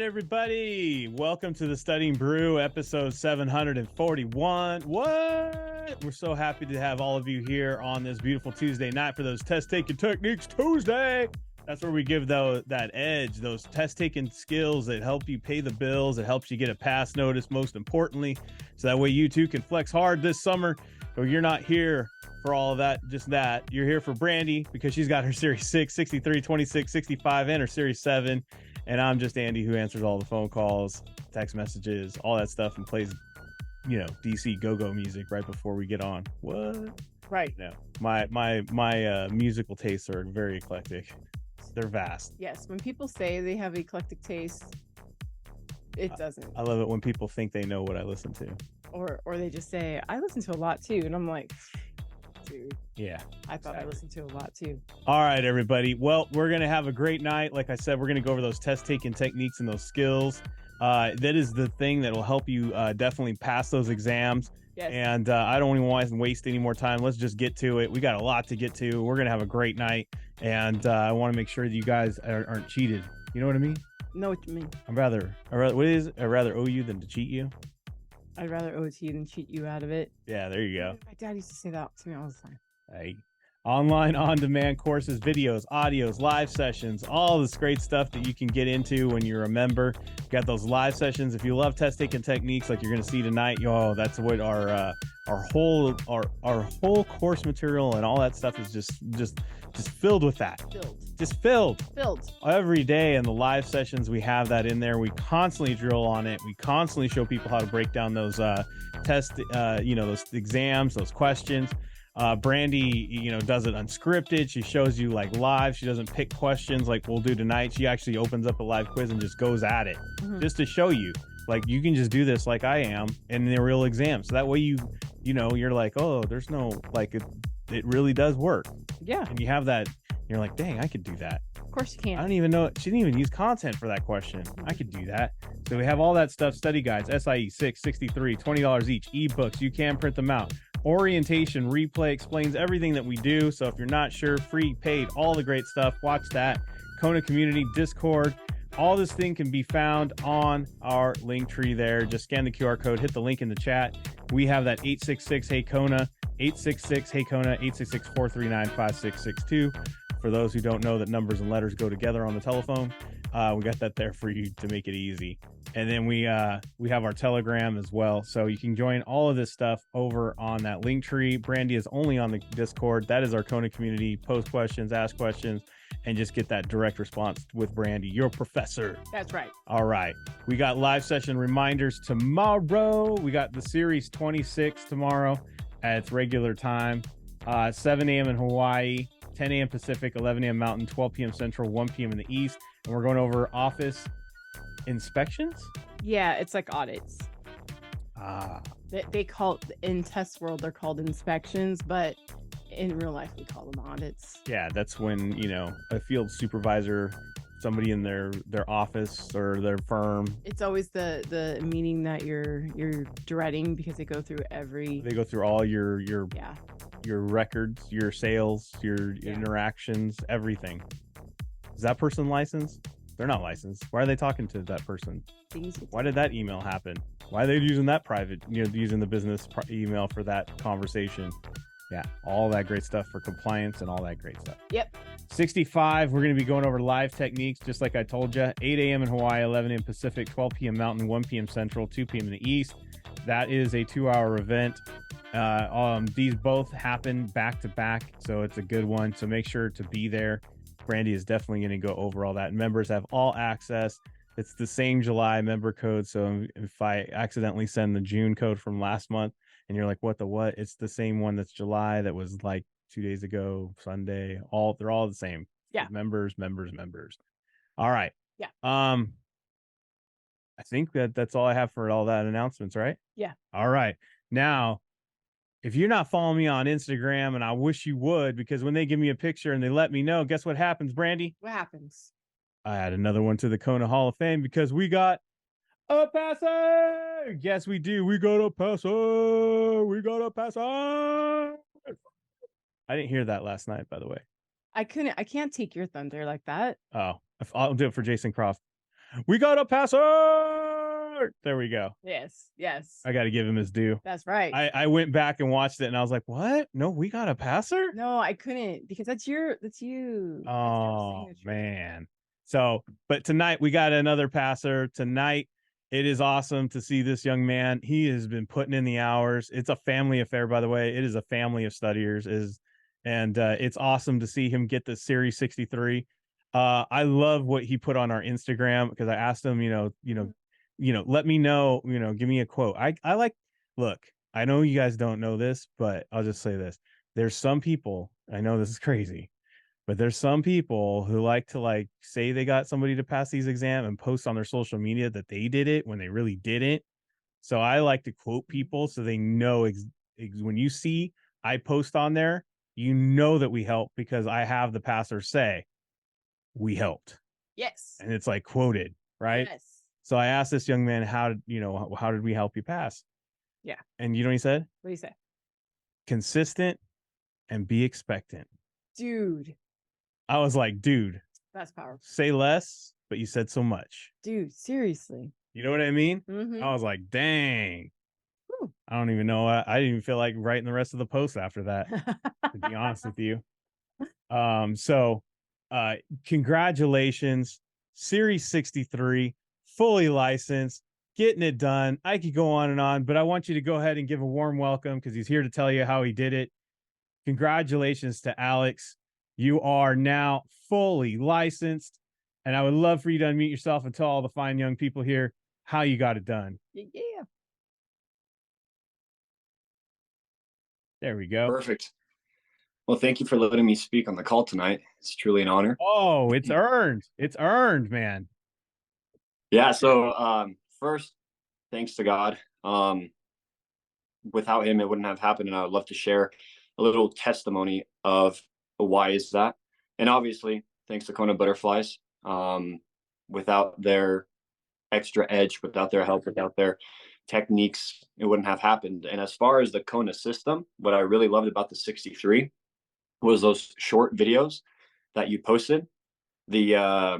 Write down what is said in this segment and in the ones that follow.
everybody. Welcome to the Studying Brew, episode 741. What? We're so happy to have all of you here on this beautiful Tuesday night for those test-taking techniques Tuesday. That's where we give that edge, those test-taking skills that help you pay the bills. It helps you get a pass notice, most importantly, so that way you too can flex hard this summer. Or you're not here for all of that, just that. You're here for Brandy because she's got her Series 6, 63, 26, 65, and her Series 7. And I'm just Andy, who answers all the phone calls, text messages, all that stuff, and plays, DC go-go music right before we get on. What? Right. No, my musical tastes are very eclectic. They're vast. Yes, when people say they have eclectic taste, it doesn't. I love it when people think they know what I listen to. Or they just say, I listen to a lot too. And I'm like, dude. Yeah. I thought I listened to a lot too. All right, everybody. Well, we're going to have a great night. Like I said, we're going to go over those test-taking techniques and those skills. That is the thing that will help you definitely pass those exams. Yes. And I don't even want to waste any more time. Let's just get to it. We got a lot to get to. We're going to have a great night. And I want to make sure that you guys aren't cheated. You know what I mean? Know what you mean. I'd rather owe you than to cheat you. I'd rather owe it to you than cheat you out of it. Yeah, there you go. My dad used to say that to me all the time. Hey. Online, on-demand courses, videos, audios, live sessions, all this great stuff that you can get into when you're a member. Got those live sessions. If you love test-taking techniques like you're going to see tonight, that's what our whole course material and all that stuff is just filled with that. Filled every day. In the live sessions, we have that in there. We constantly drill on it. We constantly show people how to break down those those exams, those questions. Brandy, does it unscripted. She shows you like live. She doesn't pick questions like we'll do tonight. She actually opens up a live quiz and just goes at it, just to show you like you can just do this like I am in the real exam. So that way you're like, oh, there's no like it really does work. Yeah. And you have that. You're like, dang, I could do that. Of course you can. I don't even know. She didn't even use content for that question. I could do that. So we have all that stuff. Study guides, SIE 6, 63, $20 each. Ebooks, you can print them out. Orientation replay explains everything that we do. So if you're not sure, free, paid, all the great stuff, watch that. Kona community, Discord. All this thing can be found on our link tree there. Just scan the QR code, hit the link in the chat. We have that 866 Hey Kona, 866 Hey Kona, 866 439 5662. For those who don't know that numbers and letters go together on the telephone, we got that there for you to make it easy. And then we have our Telegram as well. So you can join all of this stuff over on that link tree. Brandy is only on the Discord. That is our Kona community. Post questions, ask questions, and just get that direct response with Brandy, your professor. That's right. All right. We got live session reminders tomorrow. We got the Series 26 tomorrow at its regular time, 7 a.m. in Hawaii. 10 a.m. Pacific, 11 a.m. Mountain, 12 p.m. Central, 1 p.m. in the East. And we're going over office inspections? Yeah, it's like audits. They call it, in test world, they're called inspections, but in real life, we call them audits. Yeah, that's when, a field supervisor, somebody in their office or their firm. It's always the meeting that you're dreading because they go through all your records, your sales, your interactions, everything. Is that person licensed? They're not licensed. Why are they talking to that person? Why did that email happen? Why are they using that private, using the business email for that conversation? Yeah, all that great stuff for compliance and all that great stuff. Yep. 65, we're going to be going over live techniques, just like I told you. 8 a.m. in Hawaii, 11 a.m. Pacific, 12 p.m. Mountain, 1 p.m. Central, 2 p.m. in the East. That is a 2-hour event. These both happen back to back, so it's a good one. So make sure to be there. Brandy is definitely going to go over all that. Members have all access. It's the same July member code. So if I accidentally send the June code from last month and you're like, what the what? It's the same one that's July that was like 2 days ago, Sunday. They're all the same. Yeah. Members. All right. Yeah. I think that's all I have for all that announcements, right? Yeah. All right. Now, if you're not following me on Instagram, and I wish you would, because when they give me a picture and they let me know, guess what happens, Brandy? What happens? I add another one to the Kona Hall of Fame because we got a passer. Yes, we do. We got a passer. I didn't hear that last night, by the way. I can't take your thunder like that. Oh, I'll do it for Jason Croft. We got a passer. There we go. Yes, yes. I got to give him his due. That's right. I went back and watched it and I was like, what? No, we got a passer? No, I couldn't because that's you. That's your Oh, signature. man. So, but tonight we got another passer. Tonight, it is awesome to see this young man. He has been putting in the hours. It's a family affair, by the way. It is a family of studiers. And it's awesome to see him get the Series 63. I love what he put on our Instagram because I asked him, let me know, give me a quote. I like, look, I know you guys don't know this, but I'll just say this. There's some people, I know this is crazy, but there's some people who like to say they got somebody to pass these exams and post on their social media that they did it when they really didn't. So I like to quote people so they know when you see I post on there, you know that we help because I have the passer say we helped. Yes. And it's like quoted, right? Yes. So I asked this young man, how did we help you pass? Yeah. And you know what he said? What do you say? Consistent and be expectant. Dude. I was like, dude, that's powerful. Say less, but you said so much. Dude, seriously. You know what I mean? Mm-hmm. I was like, dang. Whew. I don't even know. I didn't even feel like writing the rest of the post after that, to be honest with you. So congratulations, Series 63, fully licensed, getting it done. I could go on, but I want you to go ahead and give a warm welcome because he's here to tell you how he did it. Congratulations to Alex. You are now fully licensed. And I would love for you to unmute yourself and tell all the fine young people here how you got it done. Yeah. There we go. Perfect. Well, thank you for letting me speak on the call tonight. It's truly an honor. Oh, it's earned. It's earned, man. Yeah. So first, thanks to God. Without him, it wouldn't have happened. And I would love to share a little testimony of why is that. And obviously, thanks to KonaButterflyz. Without their extra edge, without their help, without their techniques, it wouldn't have happened. And as far as the Kona system, what I really loved about the 63 was those short videos that you posted. The I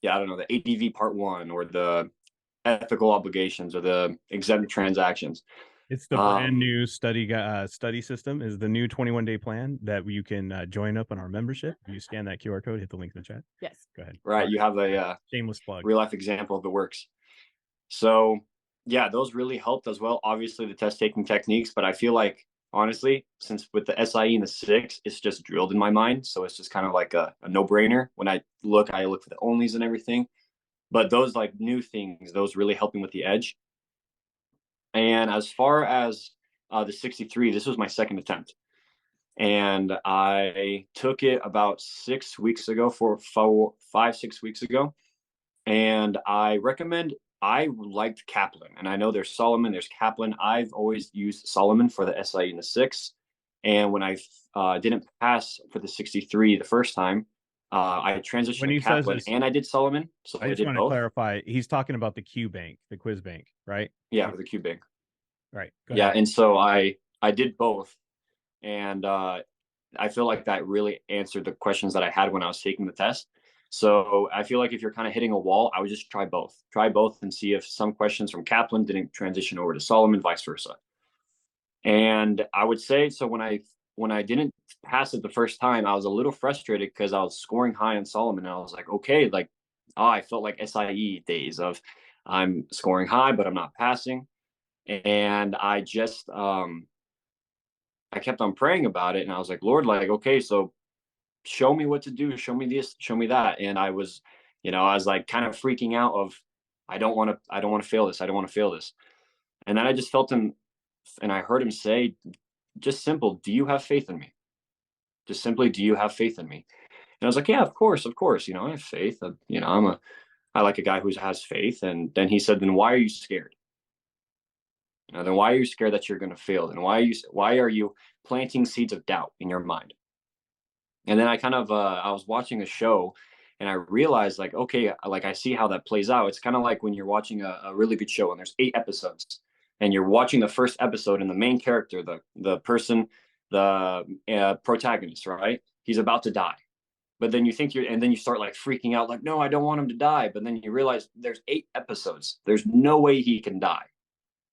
don't know, the ADV part 1 or the ethical obligations or the exempt transactions. It's the brand new study system is the new 21-day plan that you can join up on our membership. You scan that QR code, hit the link in the chat. Yes. Go ahead. Right. You have a shameless plug, real life example of the works. So yeah, those really helped as well. Obviously the test taking techniques, but I feel like honestly, since with the SIE and the 6, it's just drilled in my mind. So it's just kind of like a no-brainer. When I look for the onlys and everything. But those like new things, those really helping with the edge. And as far as the 63, this was my second attempt. And I took it about 6 weeks ago, 5-6 weeks ago. And I liked Kaplan. And I know there's Solomon, there's Kaplan. I've always used Solomon for the SIE and the 6. And when I didn't pass for the 63 the first time, I transitioned to Kaplan and I did Solomon. So I just want to clarify. He's talking about the Q bank, the quiz bank, right? Yeah, for the Q bank. Right. Yeah. And so I did both. And I feel like that really answered the questions that I had when I was taking the test. So I feel like if you're kind of hitting a wall, I would just try both and see if some questions from Kaplan didn't transition over to Solomon, vice versa. And I would say, so when I didn't pass it the first time, I was a little frustrated because I was scoring high on Solomon. And I was like, okay, I felt like SIE days of I'm scoring high, but I'm not passing. And I just, I kept on praying about it. And I was like, Lord, okay, so show me what to do. Show me this, show me that. And I was like kind of freaking out of, I don't want to fail this. I don't want to fail this. And then I just felt him and I heard him say, just simple, do you have faith in me? Just simply, do you have faith in me? And I was like, yeah, of course. I have faith. I like a guy who has faith. And then he said, then why are you scared? Then why are you scared that you're going to fail? And why are you planting seeds of doubt in your mind? And then I kind of, I was watching a show and I realized okay, I see how that plays out. It's kind of like when you're watching a really good show and there's 8 episodes and you're watching the first episode and the main character, the person, the protagonist, right? He's about to die, but then you think and then you start like freaking out, like, no, I don't want him to die. But then you realize there's 8 episodes. There's no way he can die.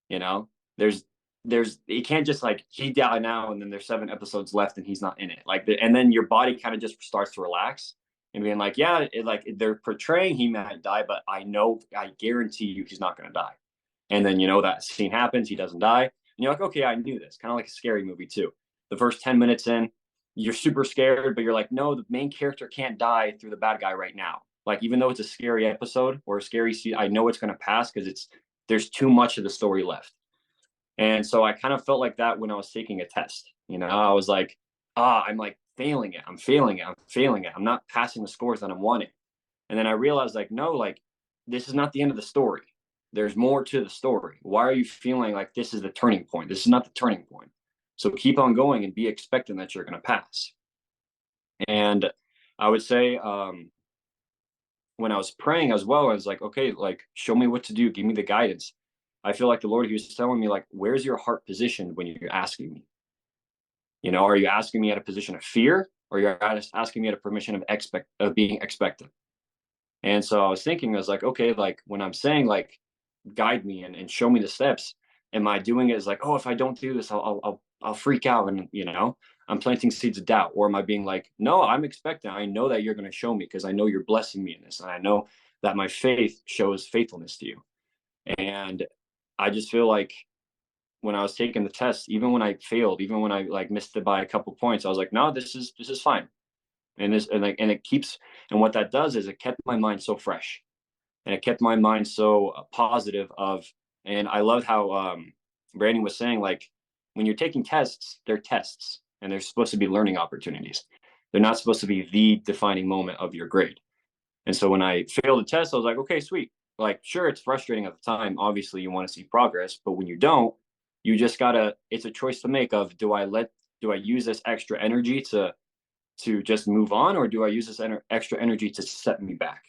You know, he can't just like he die now and then there's 7 episodes left and he's not in it. Like, and then your body kind of just starts to relax and being like, yeah, like they're portraying he might die, but I guarantee you he's not going to die. And then, that scene happens, he doesn't die. And you're like, okay, I knew this. Kind of like a scary movie too. The first 10 minutes in, you're super scared, but you're like, no, the main character can't die through the bad guy right now. Like, even though it's a scary episode or a scary scene, I know it's going to pass because there's too much of the story left. And so I kind of felt like that when I was taking a test. I was like, I'm like failing it. I'm failing it. I'm failing it. I'm not passing the scores that I'm wanting. And then I realized, like, no, like, this is not the end of the story. There's more to the story. Why are you feeling like this is the turning point? This is not the turning point. So keep on going and be expecting that you're going to pass. And I would say, when I was praying as well, I was like, okay, like, show me what to do. Give me the guidance. I feel like the Lord, he was telling me, like, where's your heart positioned when you're asking me? Are you asking me at a position of fear, or you're asking me at a permission of being expectant? And so I was thinking, I was like, okay, like when I'm saying like, guide me and show me the steps, am I doing it as like, oh, if I don't do this, I'll freak out and I'm planting seeds of doubt? Or am I being like, no, I'm expectant. I know that you're going to show me because I know you're blessing me in this, and I know that my faith shows faithfulness to you. And I just feel like when I was taking the test, even when I failed, even when I like missed it by a couple points, I was like, no, this is fine. And what that does is it kept my mind so fresh, and it kept my mind so positive and I love how Brandon was saying, like, when you're taking tests, they're tests and they're supposed to be learning opportunities. They're not supposed to be the defining moment of your grade. And so when I failed the test, I was like, okay, sweet. Like, sure, it's frustrating at the time. Obviously, you want to see progress, but when you don't, you just gotta. It's a choice to make of, do I use this extra energy to just move on, or do I use this extra energy to set me back?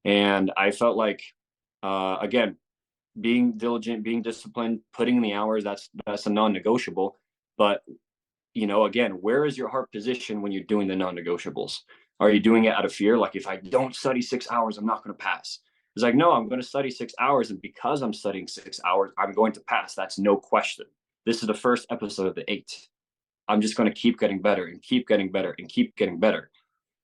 And I felt like, again, being diligent, being disciplined, putting in the hours, that's a non-negotiable. But again, where is your heart position when you're doing the non-negotiables? Are you doing it out of fear? Like, if I don't study 6 hours, I'm not going to pass. It's like, no, I'm going to study 6 hours. And because I'm studying 6 hours, I'm going to pass. That's no question. This is the first episode of the 8. I'm just going to keep getting better and keep getting better and keep getting better.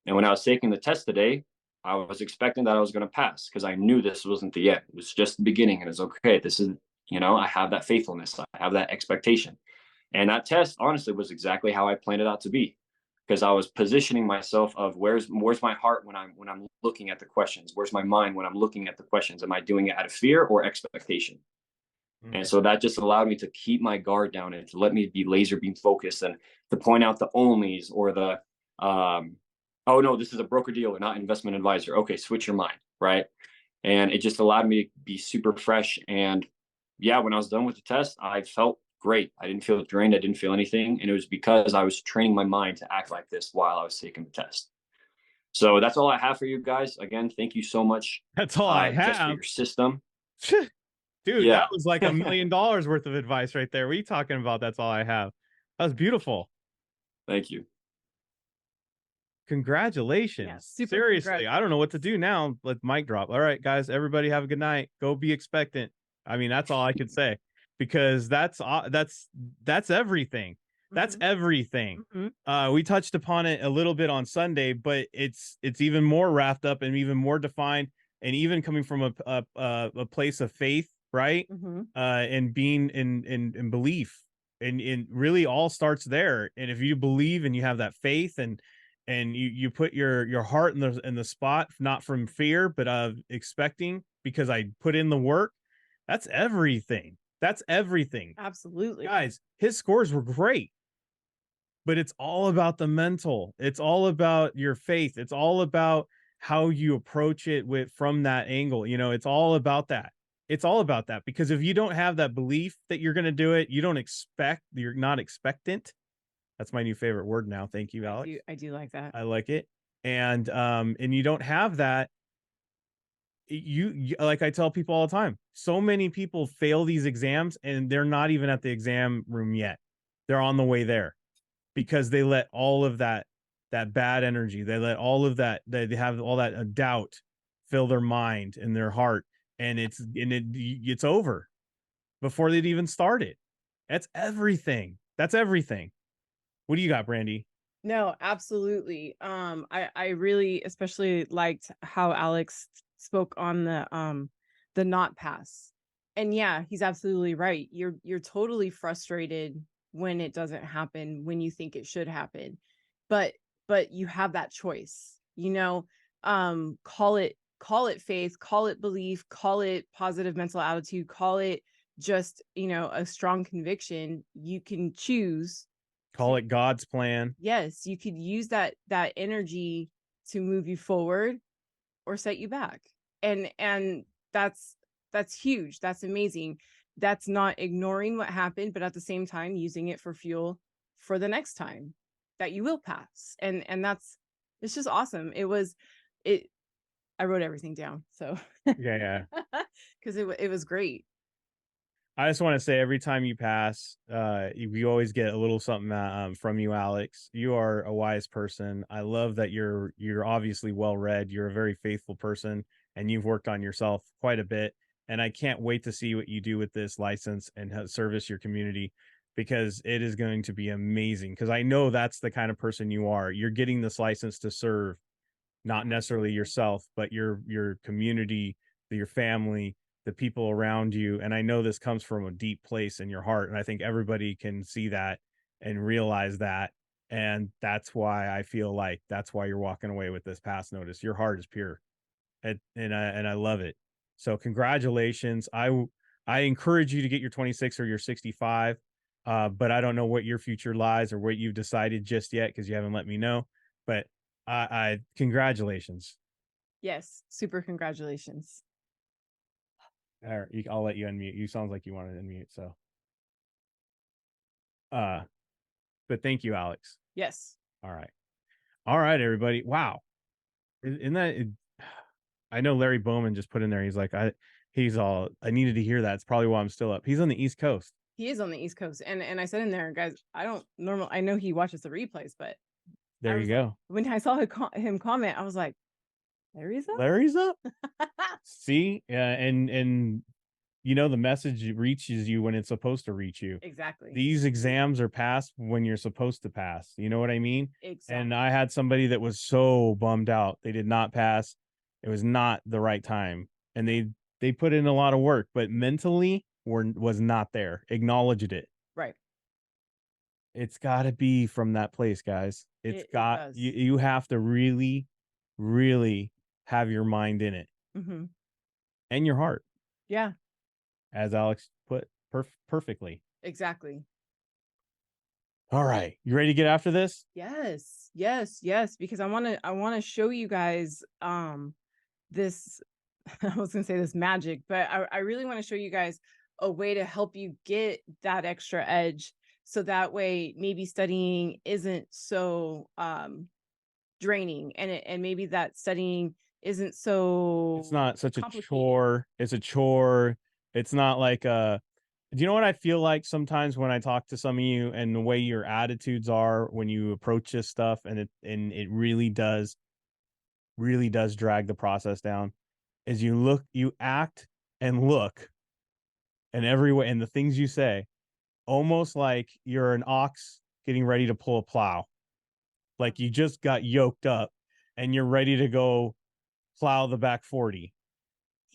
And when I was taking the test today, I was expecting that I was going to pass because I knew this wasn't the end. It was just the beginning. And it's okay. This is, I have that faithfulness. I have that expectation. And that test, honestly, was exactly how I planned it out to be, because I was positioning myself of where's my heart when I'm looking at the questions? Where's my mind when I'm looking at the questions? Am I doing it out of fear or expectation? Mm-hmm. And so that just allowed me to keep my guard down and to let me be laser beam focused, and to point out the onlys or the, oh no, this is a broker dealer, not investment advisor. Okay, switch your mind, right? And it just allowed me to be super fresh. And yeah, when I was done with the test, I felt great. I didn't feel drained. I didn't feel anything. And it was because I was training my mind to act like this while I was taking the test. So that's all I have for you guys. Again, thank you so much. That's all I have. Just for your system. Dude, yeah. That was like $1 million worth of advice right there. What are you talking about? That's all I have. That was beautiful. Thank you. Congratulations. Yeah, seriously, I don't know what to do now. Let mic drop. All right, guys, everybody have a good night. Go be expectant. I mean, that's all I could say, because that's everything. That's everything. We touched upon it a little bit on Sunday, but it's even more wrapped up and even more defined, and even coming from a place of faith, right? And being in belief, and really all starts there. And if you believe and you have that faith, and you put your heart in the spot, not from fear, but of expecting, because I put in the work, that's everything. That's everything. Absolutely. Guys, his scores were great, but it's all about the mental. It's all about your faith. It's all about how you approach it from that angle. It's all about that. It's all about that, because if you don't have that belief that you're going to do it, you're not expectant. That's my new favorite word now. Thank you, Alex. I do like that. I like it. And you don't have that. You like I tell people all the time, so many people fail these exams and they're not even at the exam room yet. They're on the way there because they let all of that that bad energy. They let all of that, they have all that doubt fill their mind and their heart, and it's over before they'd even started. That's everything. That's everything. What do you got, Brandy? No, absolutely. I really especially liked how Alex spoke on the not pass. And yeah, he's absolutely right. You're totally frustrated when it doesn't happen, when you think it should happen. But you have that choice, you know. Call it faith, call it belief, call it positive mental attitude, call it just, you know, a strong conviction. You can choose Call it God's plan. yes, you could use that energy to move you forward or set you back. And that's huge. That's amazing. That's not ignoring what happened, but at the same time using it for fuel for the next time that you will pass. And that's, it's just awesome. It I wrote everything down. So Yeah. because it was great. I just want to say, every time you pass, you always get a little something from you, Alex. You are a wise person. I love that you're obviously well read. You're a very faithful person, and you've worked on yourself quite a bit. And I can't wait to see what you do with this license and service your community, because it is going to be amazing. Because I know that's the kind of person you are. You're getting this license to serve not necessarily yourself, but your community, your family, the people around you. And I know this comes from a deep place in your heart, and I think everybody can see that and realize that. And that's why I feel like that's why you're walking away with this pass notice. Your heart is pure, and I love it. So congratulations. I encourage you to get your 26 or your 65. But I don't know what your future lies or what you've decided just yet, because you haven't let me know. But I congratulations. Yes, super congratulations. All right, I'll let you unmute. You sounds like you wanted to unmute. So, but thank you, Alex. Yes. All right, everybody. Wow, isn't that? I know Larry Bowman just put in there. He's like, I needed to hear that. It's probably why I'm still up. He's on the East Coast. He is on the East Coast. And I said in there, guys, I know he watches the replays, but There you go. When I saw him comment, I was like, Larry's up? Larry's up. See, and you know, the message reaches you when it's supposed to reach you. Exactly. These exams are passed when you're supposed to pass. You know what I mean? Exactly. And I had somebody that was so bummed out. They did not pass. It was not the right time. And they put in a lot of work, but mentally was not there. Acknowledged it. Right. It's got to be from that place, guys. You have to really, really have your mind in it. Mm-hmm. And your heart. Yeah. As Alex put perfectly. Exactly. All right. You ready to get after this? Yes. Because I want to show you guys this I was gonna say this magic, but I really want to show you guys a way to help you get that extra edge, so that way maybe studying isn't so draining, and maybe that studying isn't so, it's not such a chore. It's a chore. It's not like do you know what I feel like sometimes when I talk to some of you, and the way your attitudes are when you approach this stuff, and it really does drag the process down, is you act and look in every way, and the things you say, almost like you're an ox getting ready to pull a plow. Like you just got yoked up and you're ready to go plow the back 40.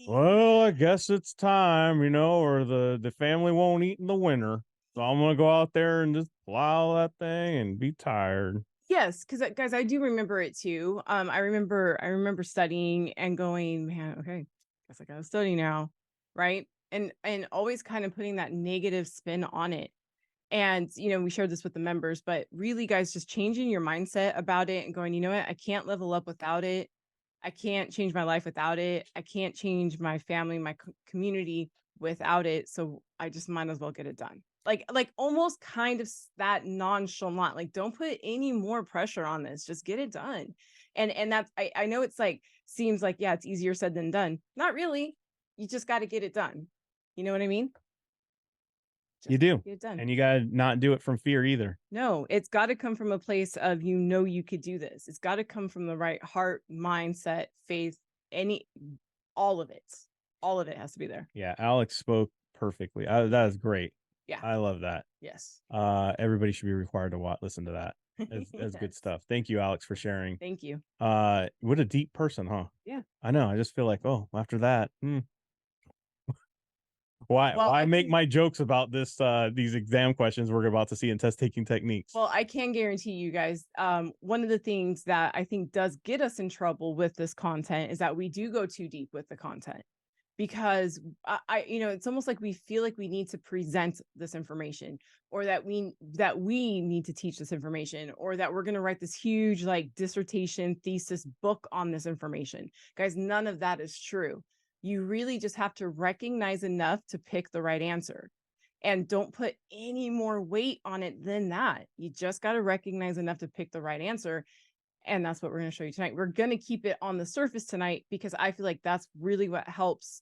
Well, I guess it's time, you know, or the family won't eat in the winter. So I'm going to go out there and just plow that thing and be tired. Yes, because guys, I do remember it too. I remember studying and going, man, okay, guess I gotta study now, right? And always kind of putting that negative spin on it. And you know, we shared this with the members, but really, guys, just changing your mindset about it and going, you know what, I can't level up without it. I can't change my life without it. I can't change my family, my community without it. So I just might as well get it done. Like almost kind of that nonchalant, like don't put any more pressure on this, just get it done. And that's, I know it's like, seems like, yeah, it's easier said than done. Not really. You just got to get it done. You know what I mean? You do. Get it done. And you got to not do it from fear either. No, it's got to come from a place of, you could do this. It's got to come from the right heart, mindset, faith, all of it. All of it has to be there. Yeah, Alex spoke perfectly. That is great. Yeah. I love that. Yes. Everybody should be required to listen to that. That's Yes. good stuff. Thank you, Alex, for sharing. Thank you. What a deep person, huh? Yeah. I know. I just feel like, oh, after that, why Well, I make can- my jokes about this these exam questions we're about to see in test taking techniques? Well, I can guarantee you guys, one of the things that I think does get us in trouble with this content is that we do go too deep with the content, because it's almost like we feel like we need to present this information, or that we need to teach this information, or that we're going to write this huge like dissertation thesis book on this information. Guys, none of that is true. You really just have to recognize enough to pick the right answer, and don't put any more weight on it than that. You just got to recognize enough to pick the right answer. And that's what we're going to show you tonight. We're going to keep it on the surface tonight, because I feel like that's really what helps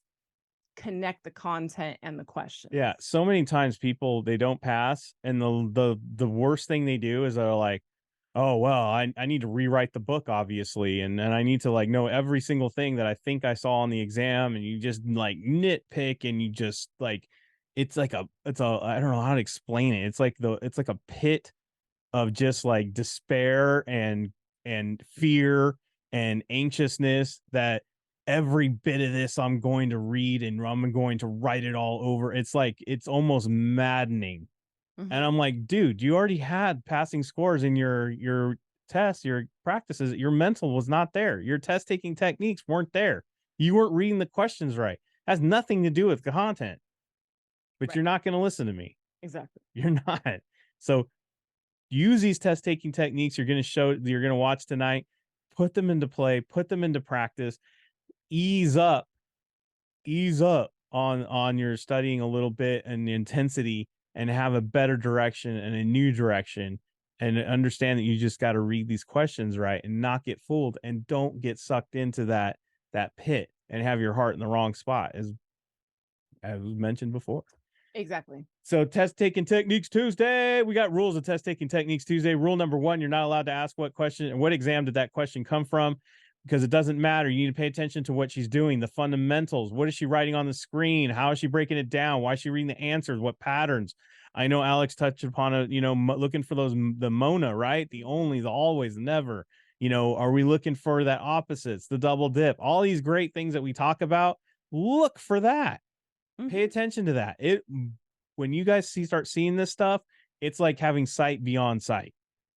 connect the content and the question. Yeah, so many times people, they don't pass, and the worst thing they do is they're like, oh well, I need to rewrite the book, obviously, and I need to like know every single thing that I think I saw on the exam, and you just like nitpick, and you just like it's like I don't know how to explain it. It's like a pit of just like despair and fear and anxiousness, that every bit of this I'm going to read and I'm going to write it all over. It's like, it's almost maddening. Mhm. And I'm like, dude, you already had passing scores in your tests, your practices. Your mental was not there. Your test taking techniques weren't there. You weren't reading the questions right. It has nothing to do with the content. But Right. you're not going to listen to me. Exactly. You're not. So use these test taking techniques you're going to watch tonight. Put them into play, put them into practice. Ease up on your studying a little bit and the intensity, and have a better direction and a new direction, and understand that you just got to read these questions right and not get fooled, and don't get sucked into that pit and have your heart in the wrong spot, as was mentioned before. Exactly. So test taking techniques Tuesday, we got rules of test taking techniques Tuesday. Rule number 1, you're not allowed to ask what question and what exam did that question come from, because it doesn't matter. You need to pay attention to what she's doing, the fundamentals. What is she writing on the screen? How is she breaking it down? Why is she reading the answers? What patterns? I know Alex touched upon it, looking for the Mona, right? The only, the always, the never. Are we looking for that opposites, the double dip, all these great things that we talk about? Look for that. Pay attention to that. When you guys start seeing this stuff, it's like having sight beyond sight.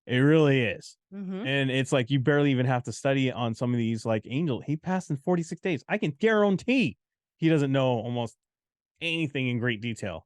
It really is. And it's like you barely even have to study it on some of these, like Angel. He passed in 46 days. I can guarantee he doesn't know almost anything in great detail.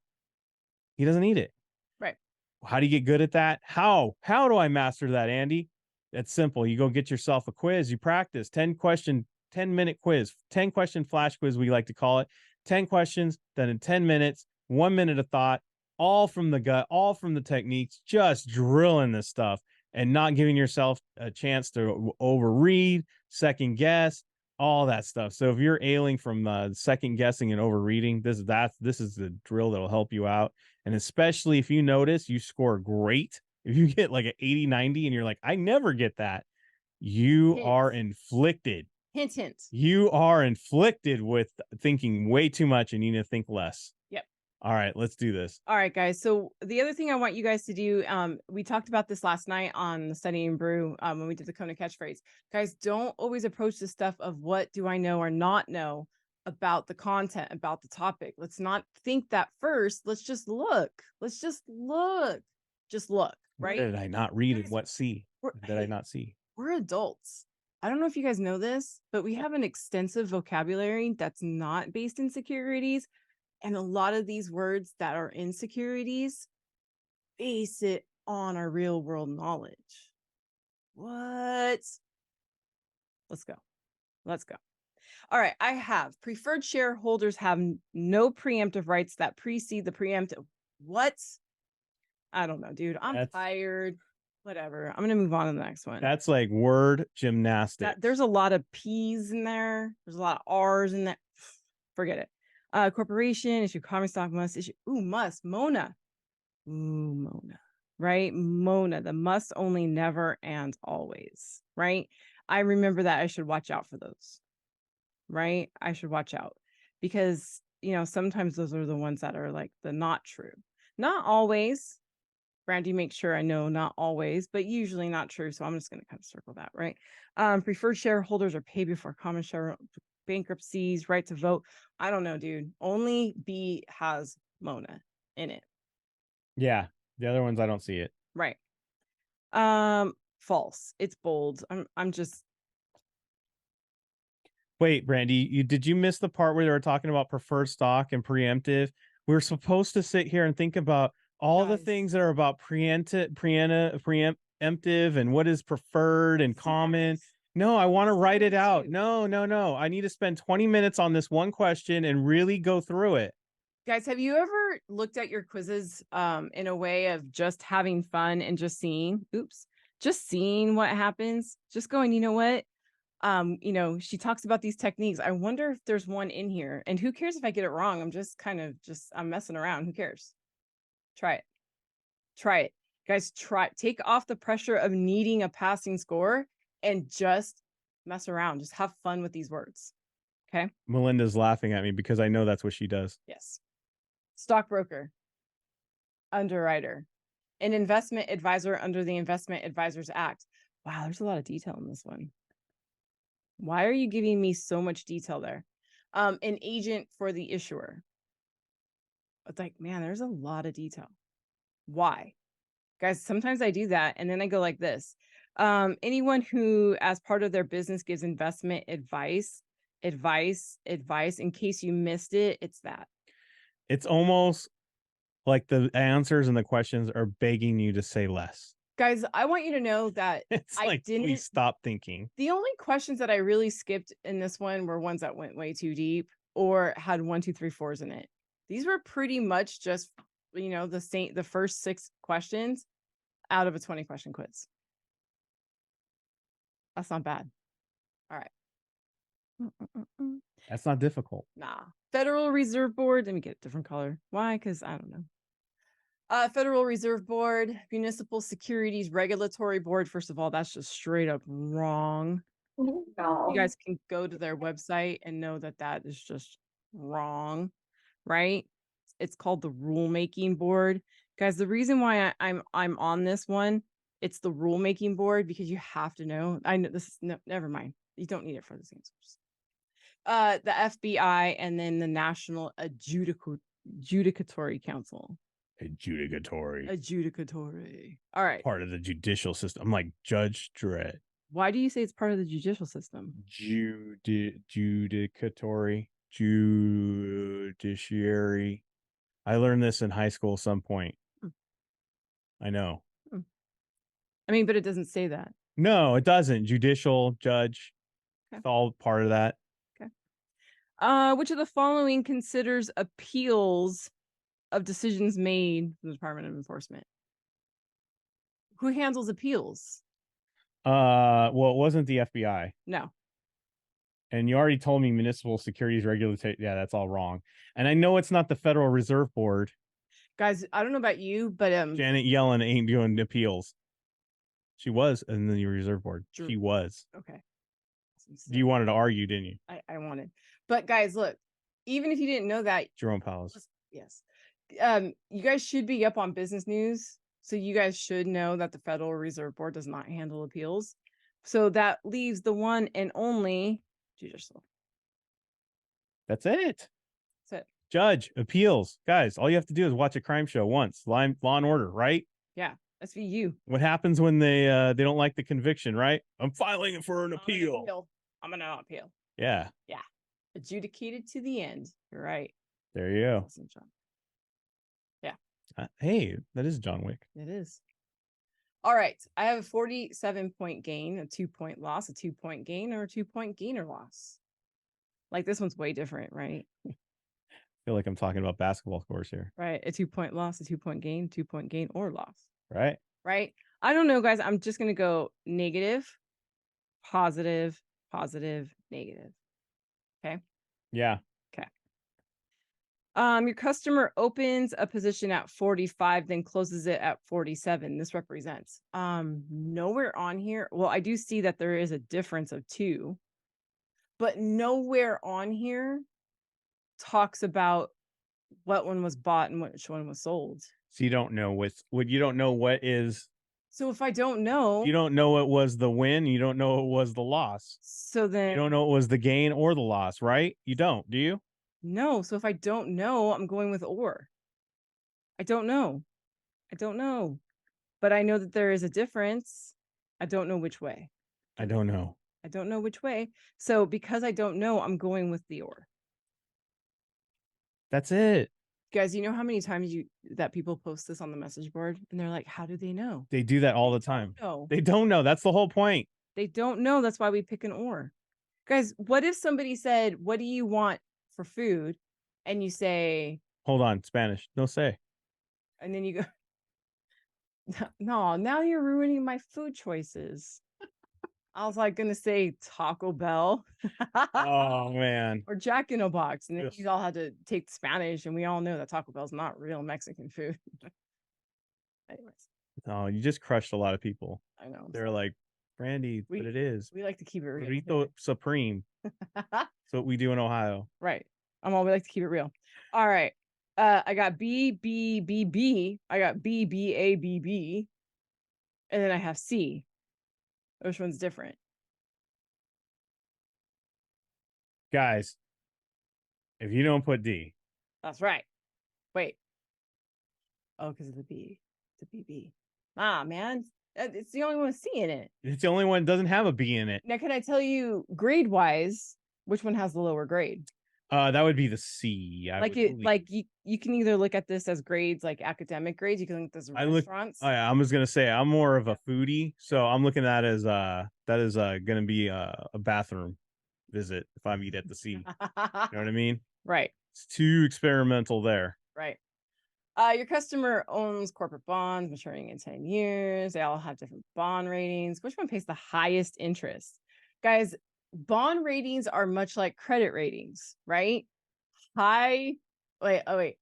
He doesn't need it. Right. How do you get good at that? How do I master that, Andy? That's simple. You go get yourself a quiz. You practice 10-minute quiz, 10-question flash quiz, we like to call it. 10 questions, then in 10 minutes, 1 minute of thought, all from the gut, all from the techniques, just drilling this stuff and not giving yourself a chance to overread, second guess, all that stuff. So if you're ailing from second guessing and overreading, this is the drill that'll help you out. And especially if you notice you score great, if you get like an 80, 90 and you're like, I never get that, you are inflicted. Hint. You are inflicted with thinking way too much, and you need to think less. Yep. All right, let's do this. All right, guys. So the other thing I want you guys to do, we talked about this last night on the Studying Brew when we did the Kona catchphrase. Guys, don't always approach this stuff of what do I know or not know about the content, about the topic. Let's not think that first. Let's just look. Just look, right? What did I not read Guys, and what see? Did I not see? We're adults. I don't know if you guys know this, but we have an extensive vocabulary that's not based in securities. And a lot of these words that are insecurities base it on our real world knowledge. What? Let's go. All right. I have preferred shareholders have no preemptive rights that precede the preemptive. What? I don't know, dude. I'm tired. Whatever. I'm going to move on to the next one. That's like word gymnastics. There's a lot of P's in there. There's a lot of R's in that. Forget it. Corporation issue common stock must issue. Mona. Ooh, Mona, right? Mona, the must, only, never, and always, right? I remember that. I should watch out for those, right? I should watch out because, sometimes those are the ones that are like the not true. Not always. Brandy, make sure I know not always, but usually not true. So I'm just going to kind of circle that, right? Preferred shareholders are paid before common share bankruptcies, right to vote. I don't know, dude. Only B has Mona in it. Yeah. The other ones, I don't see it. Right. False. It's bold. I'm just. Wait, Brandy, did you miss the part where they were talking about preferred stock and preemptive? We were supposed to sit here and think about all the Guys. things that are about preemptive and what is preferred and common. Yes. No, I want to write it out. too. No. I need to spend 20 minutes on this one question and really go through it. Guys, have you ever looked at your quizzes in a way of just having fun and just seeing what happens? Just going, you know what? She talks about these techniques. I wonder if there's one in here. And who cares if I get it wrong? I'm just I'm messing around. Who cares? Try it. Try it. Guys, take off the pressure of needing a passing score and just mess around. Just have fun with these words. Okay? Melinda's laughing at me because I know that's what she does. Yes. Stockbroker, underwriter, an investment advisor under the Investment Advisors Act. Wow, there's a lot of detail in this one. Why are you giving me so much detail there? An agent for the issuer. It's like, man, there's a lot of detail. Why? Guys, sometimes I do that and then I go like this. Anyone who, as part of their business, gives investment advice, in case you missed it, it's that. It's almost like the answers and the questions are begging you to say less. Guys, I want you to know that It's like, please stop thinking. The only questions that I really skipped in this one were ones that went way too deep or had 1, 2, 3, 4s in it. These were pretty much just, the first 6 questions out of a 20 question quiz. That's not bad. All right. That's not difficult. Nah. Federal Reserve Board. Let me get a different color. Why? Because I don't know. Federal Reserve Board, Municipal Securities Regulatory Board. First of all, that's just straight up wrong. No. You guys can go to their website and know that that is just wrong, right? It's called the Rulemaking Board. Guys, the reason why I'm on this one, it's the Rulemaking Board because you have to know. I know this is never mind. You don't need it for these answers. The FBI and then the National Adjudicatory Council. Adjudicatory. All right. Part of the judicial system. I'm like Judge Dredd. Why do you say it's part of the judicial system? Judicatory. Judiciary. I learned this in high school at some point. I know. I mean, but it doesn't say that. No, it doesn't. Judicial, judge. Okay. It's all part of that. Okay. Which of the following considers appeals of decisions made from the Department of Enforcement? Who handles appeals? Well, it wasn't the FBI. No. And you already told me municipal securities regulatory. Yeah, that's all wrong. And I know it's not the Federal Reserve Board. Guys, I don't know about you, but Janet Yellen ain't doing appeals. She was in the Reserve Board. Sure. She was. Okay. You wanted to argue, didn't you? I wanted. But guys, look, even if you didn't know that, Jerome Powell. Yes. You guys should be up on business news. So you guys should know that the Federal Reserve Board does not handle appeals. So that leaves the one and only judicial. That's it. That's it. Judge, appeals. Guys, all you have to do is watch a crime show once. Law and Order, right? Yeah. SVU. What happens when they don't like the conviction, right? I'm filing it for an appeal. I'm gonna appeal. Yeah. Yeah. Adjudicated to the end. You're right. There you go. Awesome, John. Yeah. Hey, that is John Wick. It is. All right. I have a 47-point gain, a 2-point loss, a 2-point gain, or a 2-point gain or loss. Like this one's way different, right? I feel like I'm talking about basketball scores here. Right. A 2-point loss, a 2-point gain, 2-point gain or loss. Right. Right. I don't know, guys. I'm just going to go negative, positive, positive, negative. Okay. Yeah. Okay. Your customer opens a position at 45, then closes it at 47. This represents nowhere on here. Well, I do see that there is a difference of 2, but nowhere on here talks about what one was bought and which one was sold. So you don't know what you don't know what is. So if I don't know, You don't know it was the win. You don't know it was the loss. so then You don't know it was the gain or the loss, right? You don't, do you? no. So if I don't know, I'm going with or. I don't know. I don't know. But I know that there is a difference. I don't know which way. I don't know. I don't know which way. So because I don't know, I'm going with the or. That's it. Guys, you know how many times that people post this on the message board and they're like, how do they know? They do that all the time. No, They don't know. That's the whole point. they don't know. That's why we pick an or. Guys, what if somebody said, what do you want for food? And you say, Hold on, Spanish. No say. and then you go, no, now you're ruining my food choices. I was like going to say Taco Bell Oh man. or Jack in a Box. And then Yes. you all had to take Spanish. And we all know that Taco Bell's not real Mexican food. Anyways, Oh, you just crushed a lot of people. I know. They're like, Brandy, but it is We like to keep it real. Burrito Supreme. That's what we do in Ohio. Right. We like to keep it real. All right. I got B, B, B, B. I got B, B, A, B, B. And then I have C. Which one's different? Guys, if you don't put D, That's right. Wait. Oh, because of the B. The BB. Ah, man. It's the only one with C in it. it's the only one that doesn't have a B in it. Now, can I tell you grade-wise, which one has the lower grade? That would be the C. You can either look at this as grades, like academic grades. You can look at this as restaurants. Oh, yeah, I was gonna say I'm more of a foodie, so I'm looking at that as gonna be a bathroom visit if I eat at the C. You know what I mean? Right. It's too experimental there. Right. Your customer owns corporate bonds maturing in 10 years. They all have different bond ratings. Which one pays the highest interest? Guys, bond ratings are much like credit ratings, right? A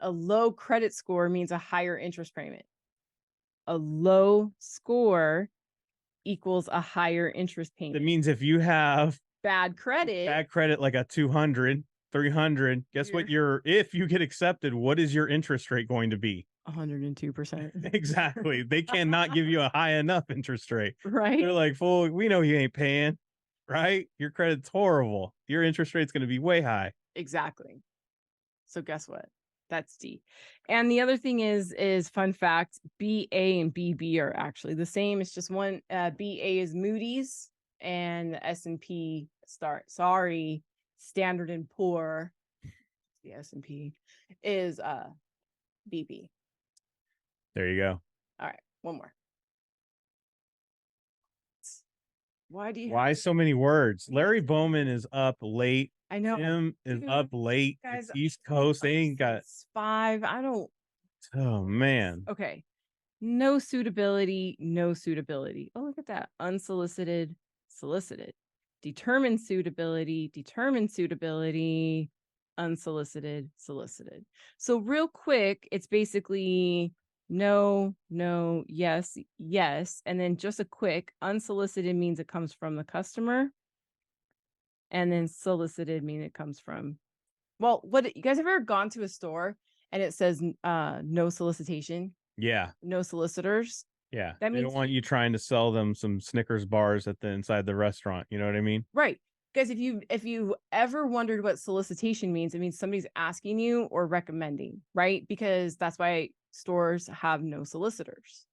low credit score means a higher interest payment. A low score equals a higher interest payment. That means if you have bad credit like a 200, 300, guess what if you get accepted, what is your interest rate going to be? 102%. Exactly. They cannot give you a high enough interest rate. Right. They're like, fool, we know you ain't paying, right? Your credit's horrible. Your interest rate's going to be way high. Exactly. So guess what? That's D. And the other thing is fun fact, BA and BB are actually the same. It's just one, BA is Moody's and the S&P Standard and Poor, the S&P is BB. There you go. All right, one more. Why so many words? Larry Bowman is up late. I know. Tim is up late. Guys, it's East Coast. They ain't got 5. I don't. Oh man. Okay. No suitability. Oh, look at that. Unsolicited, solicited. Determined suitability. Unsolicited, solicited. So real quick, it's basically no, yes, yes. And then just a quick unsolicited means it comes from the customer. And then solicited means it comes from, well, what you guys have ever gone to a store and it says no solicitation? Yeah. No solicitors. Yeah. That means they don't want you trying to sell them some Snickers bars at the inside the restaurant. You know what I mean? Right. Guys, if you ever wondered what solicitation means, it means somebody's asking you or recommending, right? Because that's why stores have no solicitors.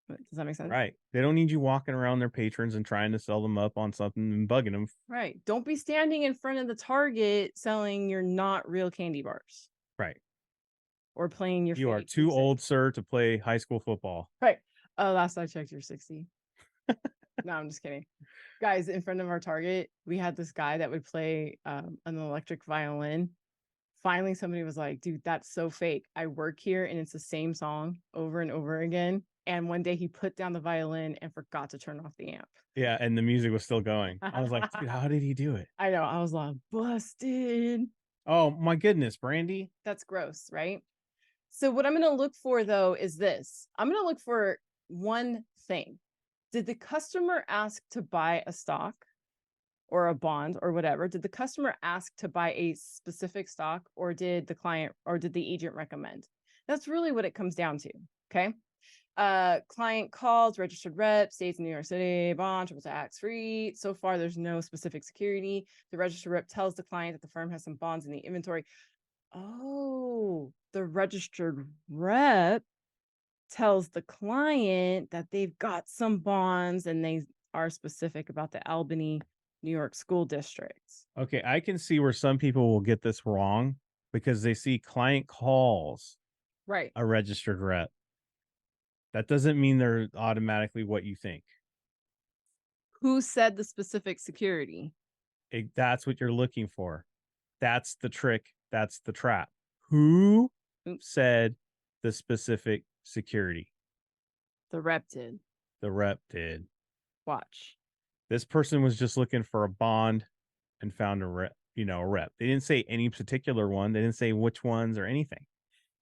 Does that make sense? Right. They don't need you walking around their patrons and trying to sell them up on something and bugging them. Right. Don't be standing in front of the Target selling your not real candy bars. Right. Or playing your. You are too old, sir, to play high school football. Right. Oh, last I checked, you're 60. No, I'm just kidding. Guys, in front of our Target, we had this guy that would play an electric violin. Finally, somebody was like, dude, that's so fake. I work here and it's the same song over and over again. And one day he put down the violin and forgot to turn off the amp. Yeah, and the music was still going. I was like, dude, how did he do it? I know. I was like, busted. Oh my goodness, Brandy. That's gross, right? So what I'm going to look for though is this. I'm going to look for one thing. Did the customer ask to buy a stock or a bond or whatever? Did the customer ask to buy a specific stock, or did the client or did the agent recommend? That's really what it comes down to. Okay. Client calls, registered rep, stays in New York City, bond, triple tax free. So far, there's no specific security. The registered rep tells the client that the firm has some bonds in the inventory. Oh, the registered rep tells the client that they've got some bonds and they are specific about the Albany, New York school districts. Okay, I can see where some people will get this wrong because they see client calls Right. a registered rep. That doesn't mean they're automatically what you think. Who said the specific security? That's what you're looking for. That's the trick. That's the trap. Who said the specific security? The rep did. The rep did. Watch. This person was just looking for a bond and found a rep, a rep. They didn't say any particular one. They didn't say which ones or anything.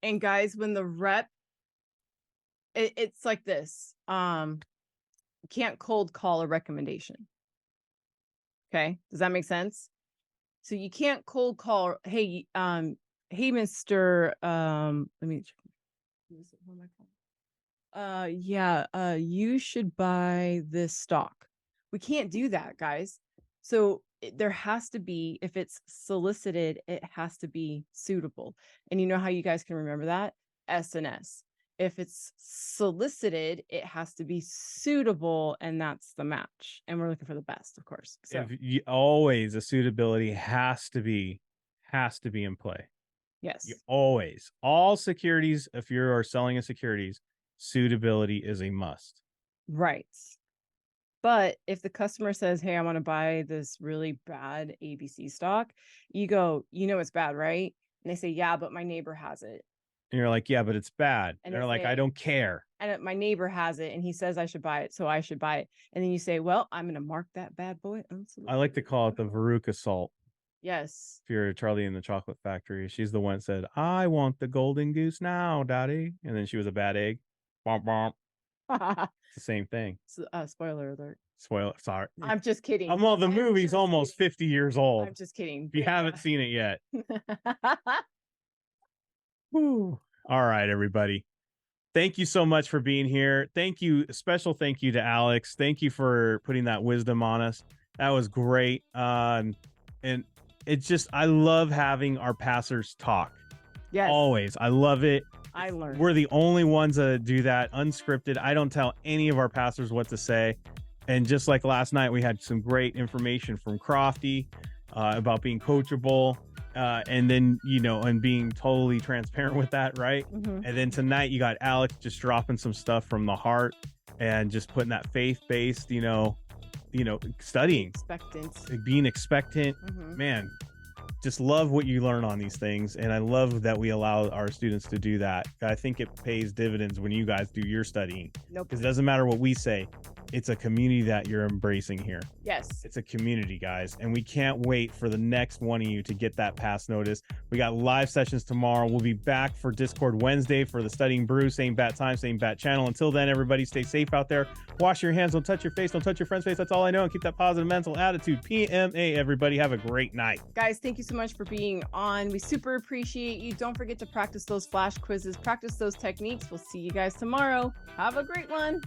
And guys, when the rep, it's like this. You can't cold call a recommendation. Okay. Does that make sense? So you can't cold call, hey, Mr. Let me check. You should buy this stock. We can't do that, guys. So there has to be, if it's solicited, it has to be suitable. And you know how you guys can remember that? S&S. If it's solicited, it has to be suitable, and that's the match. And we're looking for the best, of course. So always a suitability has to be in play. yes. Always. All securities, if you are selling a securities, suitability is a must. Right. But if the customer says, hey, I want to buy this really bad ABC stock, you go, it's bad, right? And they say, yeah, but my neighbor has it. And you're like, yeah, but it's bad. And they're like, I don't care. And my neighbor has it and he says I should buy it, so I should buy it. And then you say, well, I'm going to mark that bad boy. I like to call it the Veruca salt. Yes. If you're Charlie in the Chocolate Factory, she's the one that said, I want the golden goose now, daddy. And then she was a bad egg. Bomp, bomp. It's the same thing. Spoiler alert. Sorry. I'm just kidding. The movie's almost 50 years old. I'm just kidding. If you haven't seen it yet. All right, everybody. Thank you so much for being here. Thank you. Special thank you to Alex. Thank you for putting that wisdom on us. That was great. And it's just, I love having our passers talk. Yes. Always. I love it. I learned. We're the only ones that do that unscripted. I don't tell any of our pastors what to say. And just like last night, we had some great information from Crofty about being coachable. And then, and being totally transparent with that, right? Mm-hmm. And then tonight you got Alex just dropping some stuff from the heart and just putting that faith-based, studying. Expectant. Being expectant. Mm-hmm. Man, just love what you learn on these things. And I love that we allow our students to do that. I think it pays dividends when you guys do your studying. Nope. Because it doesn't matter what we say. It's a community that you're embracing here. Yes. It's a community, guys. And we can't wait for the next one of you to get that pass notice. We got live sessions tomorrow. We'll be back for Discord Wednesday for the Studying Brew. Same bat time, same bat channel. Until then, everybody stay safe out there. Wash your hands. Don't touch your face. Don't touch your friend's face. That's all I know. And keep that positive mental attitude. PMA, everybody. Have a great night. Guys, thank you so much for being on. We super appreciate you. Don't forget to practice those flash quizzes. Practice those techniques. We'll see you guys tomorrow. Have a great one.